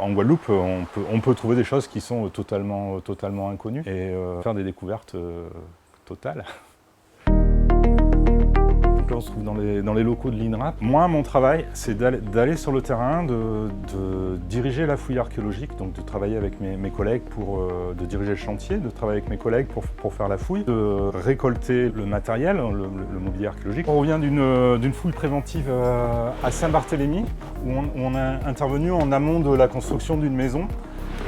En Guadeloupe, on peut trouver des choses qui sont totalement inconnues et faire des découvertes totales. Donc là, on se trouve dans les locaux de l'INRAP. Moi, mon travail, c'est d'aller sur le terrain, de diriger la fouille archéologique, donc de travailler avec mes collègues de diriger le chantier, de travailler avec mes collègues pour faire la fouille, de récolter le matériel, le mobilier archéologique. On revient d'une fouille préventive à Saint-Barthélemy, où on a intervenu en amont de la construction d'une maison.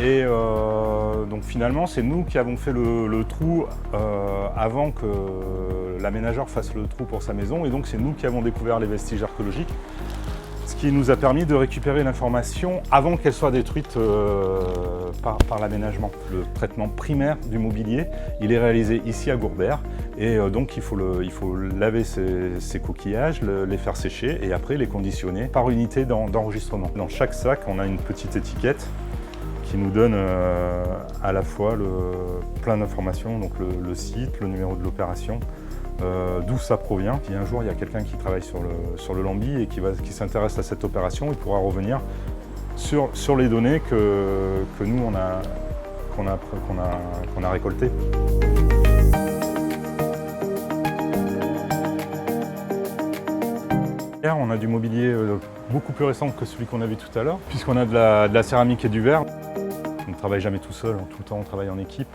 Et donc finalement, c'est nous qui avons fait le trou avant que l'aménageur fasse le trou pour sa maison. Et donc c'est nous qui avons découvert les vestiges archéologiques, ce qui nous a permis de récupérer l'information avant qu'elle soit détruite par l'aménagement. Le traitement primaire du mobilier, il est réalisé ici à Gourbert. Et donc il faut laver ces coquillages, les faire sécher et après les conditionner par unité d'enregistrement. Dans chaque sac, on a une petite étiquette qui nous donne à la fois plein d'informations, donc le site, le numéro de l'opération, d'où ça provient. Si un jour il y a quelqu'un qui travaille sur le Lambi et qui s'intéresse à cette opération, il pourra revenir sur les données que nous qu'on a récoltées. On a du mobilier beaucoup plus récent que celui qu'on a vu tout à l'heure, puisqu'on a de la céramique et du verre. On ne travaille jamais tout seul, tout le temps on travaille en équipe.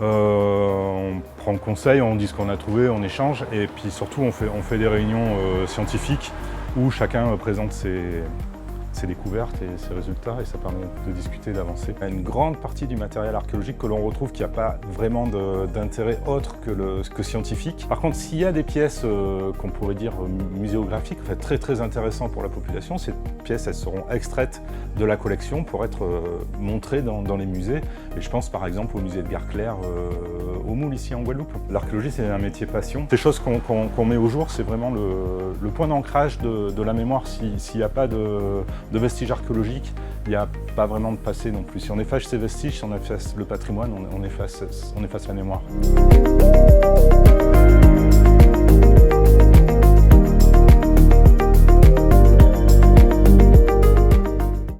On prend conseil, on dit ce qu'on a trouvé, on échange et puis surtout on fait des réunions scientifiques où chacun présente ses découvertes et ses résultats et ça permet de discuter, d'avancer. Il y a une grande partie du matériel archéologique que l'on retrouve qui n'a pas vraiment d'intérêt autre que scientifique. Par contre, s'il y a des pièces qu'on pourrait dire muséographiques, en fait, très intéressant pour la population, ces pièces elles seront extraites de la collection pour être montrées dans les musées. Et je pense par exemple au musée de Gare-Claire au Moule ici en Guadeloupe. L'archéologie c'est un métier passion. Ces choses qu'on met au jour, c'est vraiment le point d'ancrage de la mémoire. S'il n'y a pas de vestiges archéologiques, il n'y a pas vraiment de passé non plus. Si on efface ces vestiges, si on efface le patrimoine, on efface la mémoire.